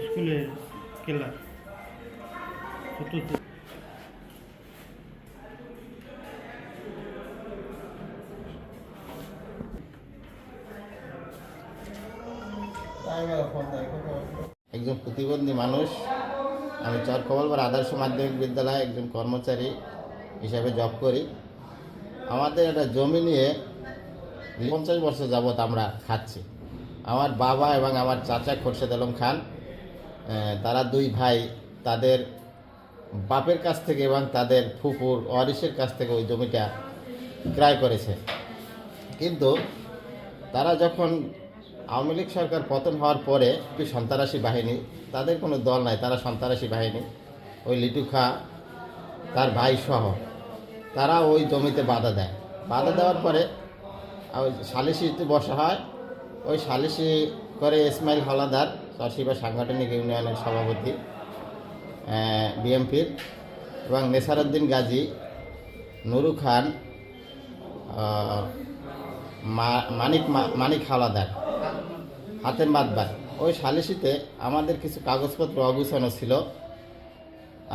স্কুলের খেলা চতুর্থ একজন প্রতিবন্ধী মানুষ, আমি চরকমলবার আদর্শ মাধ্যমিক বিদ্যালয়ে একজন কর্মচারী হিসাবে জব করি। আমাদের একটা জমি নিয়ে 50 বছর যাবৎ আমরা খাচ্ছি। আমার বাবা এবং আমার চাচা খোরশেদ আলম খান, তারা দুই ভাই তাদের বাপের কাছ থেকে এবং তাদের ফুফুর ওয়ারিসের কাছ থেকে ওই জমিটা ক্রয় করেছে। কিন্তু তারা যখন আওয়ামী লীগ সরকার পতন হওয়ার পরে সন্ত্রাসী বাহিনী, তাদের কোনো দল নাই, তারা সন্ত্রাসী বাহিনী, ওই লিটু খা তার ভাই সহ তারা ওই জমিতে বাধা দেয়। বাধা দেওয়ার পরে ওই সালিসিতে বসা হয়। ওই সালিসি করে ইসমাইল হাওলাদার, চরশিবা সাংগঠনিক ইউনিয়নের সভাপতি বিএমপির, এবং নেসারউদ্দিন গাজী, নুরু খান, মানিক হাওলাদার, হাতেম মাতবার। ওই সালিসিতে আমাদের কিছু কাগজপত্র অগুছানো ছিল,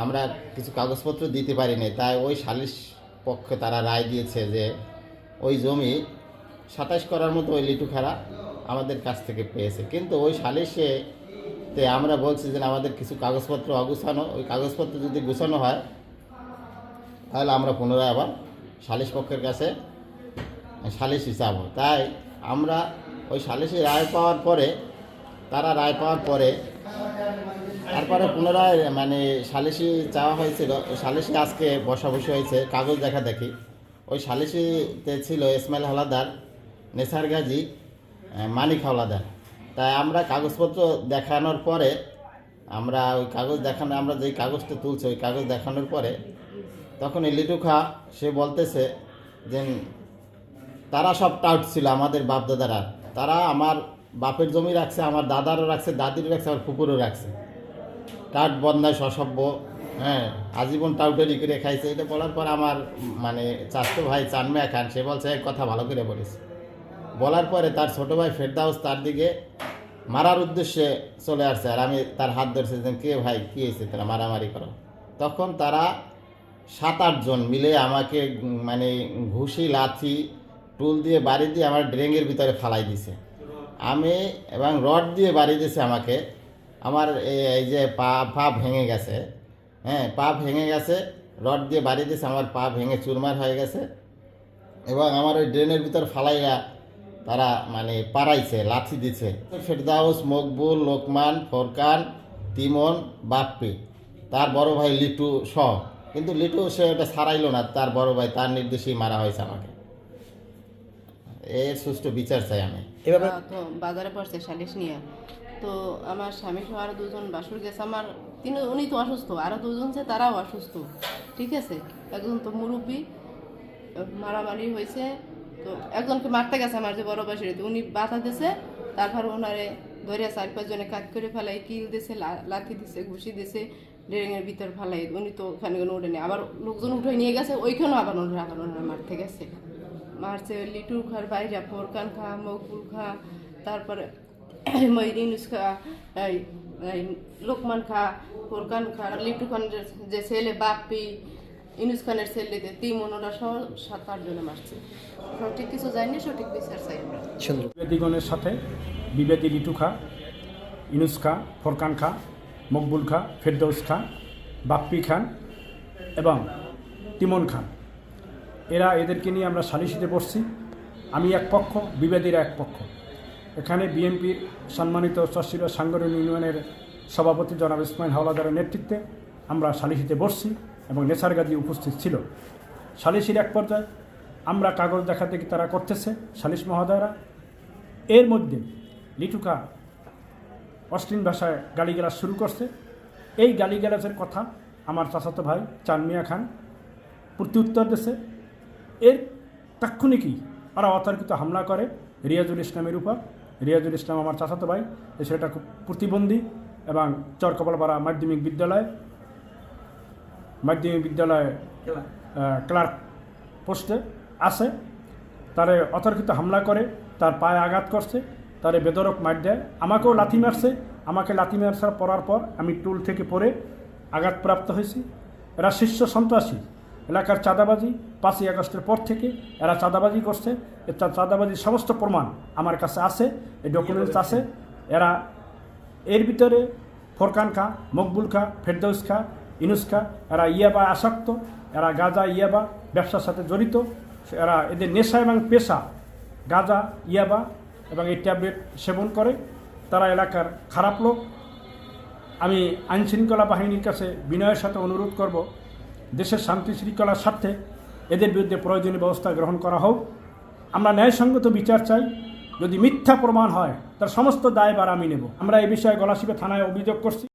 আমরা কিছু কাগজপত্র দিতে পারিনি। তাই ওই সালিস পক্ষে তারা রায় দিয়েছে যে ওই জমি 27 করার মতো ওই লিটু খারা আমাদের কাছ থেকে পেয়েছে। কিন্তু ওই সালিসেতে আমরা বলছি যে আমাদের কিছু কাগজপত্র অগুছানো, ওই কাগজপত্র যদি গুছানো হয় তাহলে আমরা পুনরায় আবার সালিস পক্ষের কাছে সালিসি চাব। তাই আমরা ওই সালিসি রায় পাওয়ার পরে, তারা রায় পাওয়ার পরে তারপরে পুনরায় সালিসি চাওয়া হয়েছিল। ওই সালিসি আজকে বসাবসি হয়েছে, কাগজ দেখা দেখি। ওই সালিসিতে ছিল ইসমাইল হাওলাদার, নেসার গাজী, মানিক হাওলাদার। তাই আমরা কাগজপত্র দেখানোর পরে, আমরা ওই কাগজ দেখানো, আমরা যেই কাগজটা তুলছি ওই কাগজ দেখানোর পরে তখন এই লিটু খা সে বলতেছে যে তারা সব টাউট ছিল, আমাদের বাপ দাদারা, তারা আমার বাপের জমি রাখছে, আমার দাদারও রাখছে, দাদিরও রাখছে, আমার পুকুরও রাখছে। টাউট বন্ধায় সসভ্য, আজীবন টাউটেরই করে খাইছে। এটা বলার পর আমার চাচতো ভাই চানমিয়া খান সে বলছে এক কথা ভালো করে বলিস। বলার পরে তার ছোটো ভাই ফেরদাউস তার দিকে মারার উদ্দেশ্যে চলে আসছে, আর আমি তার হাত ধরছি যে কে ভাই কী হয়েছে, তারা মারামারি করো। তখন তারা 7-8 জন মিলে আমাকে ঘুষি, লাথি, টুল দিয়ে বাড়ি দিয়ে আমার ড্রেঙের ভিতরে ফালাই দিছে। আমি এবং রড দিয়ে বাড়ি দিয়েছে আমাকে। আমার এই যে পা ভেঙে গেছে, পা ভেঙে গেছে, রড দিয়ে বাড়ি দিয়েছে, আমার পা ভেঙে চুরমার হয়ে গেছে। এবং আমার ওই ড্রেনের ভিতর ফালাইয়া তারা পাড়াইছে, লাথি দিছে। ফেরদাউস, মকবুল, লোকমান, ফোরকান, তিমন, বাপ্পি, তার বড় ভাই লিটু সহ। কিন্তু লিটু সে ওটা ছাড়াইল না, তার বড় ভাই, তার নির্দেশেই মারা হয়েছে আমাকে। এর সুষ্ঠু বিচার চাই আমি। এভাবে তো বাজারে পড়ছে সালিশ নিয়ে, তো আমার স্বামী সহ আরও 2 জন বাসুর গেছে। আমার উনি তো অসুস্থ, আরও 2 জন যে তারাও অসুস্থ, ঠিক আছে। একজন তো মুরব্বী, মারামারি হয়েছে, তো একজনকে মারতে গেছে আমার যে বড় বাসুরিতে, উনি বাধা দিয়েছে। তারপর ওনারে ধরে 4-5 জনে কাজ করে ফেলাই, কিল দিছে, লাথি দিছে, ঘুষি দিছে, ড্রেনের ভিতর ফেলাই। উনি তো ওখানে কোনো উঠে নেই, আবার লোকজন উঠে নিয়ে গেছে ওইখানেও আবার ওনারা মারতে গেছে। মারছে লিটু খার বাইরা, ফোরকান খা, মকবুল খা, তারপরে ইউনুস খা, লোকমান খা, ফোরকান খা, লিটু খানের যে ছেলে বাপ্পি, ইউনুস খানের ছেলে তিমন, ওরা সহ 7-8 জনে মারছে। সঠিক কিছু যায়নি, সঠিক বিচার চাই আমরা। বিবেদীগণের সাথে বিবেদী লিটু খা, ইউনুস খা, ফোরকান খা, মকবুল খা, ফেরদৌস খা, বাপ্পি খান এবং তিমন খান, এদেরকে নিয়ে আমরা সালিসিতে বসছি। আমি এক পক্ষ, বিবেদীরা এক পক্ষ। এখানে বিএনপির সম্মানিত চরশিবা সাংগঠনিক ইউনিয়নের সভাপতি জনাব ইসমাইল হাওলাদারের নেতৃত্বে আমরা সালিসিতে বসছি এবং নেসার গাজী উপস্থিত ছিল। সালিসির এক পর্যায়ে আমরা কাগজ দেখা দেখি তারা করতেছে সালিস মহোদয়রা। এর মধ্যে লিটু খা অশ্লীল ভাষায় গালিগালাজ শুরু করছে। এই গালিগালাজের কথা আমার চাচাতো ভাই চানমিয়া খান প্রত্যুত্তর দিয়েছে। এর তাৎক্ষণিকই ওরা অতর্কিত হামলা করে রিয়াজুল ইসলামের উপর। রিয়াজুল ইসলাম আমার চাচাতো ভাই, এ ছেলেটা খুব প্রতিবন্ধী এবং চরকপালপাড়া মাধ্যমিক বিদ্যালয় ক্লার্ক পোস্টে আছে। তারে অতর্কিত হামলা করে, তার পায়ে আঘাত করছে, তারে বেদরক মার দেয়। আমাকেও লাথি মারছে। আমাকে লাথি মারসার পড়ার পর আমি টুল থেকে পড়ে আঘাতপ্রাপ্ত হয়েছি। এরা শীর্ষ সন্ত্রাসী, এলাকার চাঁদাবাজি 5ই আগস্টের পর থেকে এরা চাঁদাবাজি করছে। চাঁদাবাজির সমস্ত প্রমাণ আমার কাছে আছে, এই ডকুমেন্টস আছে। এরা এর ভিতরে ফোরকান খা, মকবুল খা, ফেরদৌস খা, ইনুস খা, এরা ইয়াবা আসক্ত, এরা গাঁজা ইয়াবা ব্যবসার সাথে জড়িত। এরা এদের নেশা এবং পেশা গাঁজা ইয়াবা এবং এই ট্যাবলেট সেবন করে। তারা এলাকার খারাপ লোক। আমি আইনশৃঙ্খলা বাহিনীর কাছে বিনয়ের সাথে অনুরোধ করব, দেশের শান্তি শৃঙ্খলার স্বার্থে এদের বিরুদ্ধে প্রয়োজনীয় ব্যবস্থা গ্রহণ করা হোক। আমরা ন্যায়সঙ্গত বিচার চাই। যদি মিথ্যা প্রমাণ হয় তার সমস্ত দায়ভার আমি নেব। আমরা এই বিষয়ে গলাচিপা থানায় অভিযোগ করছি।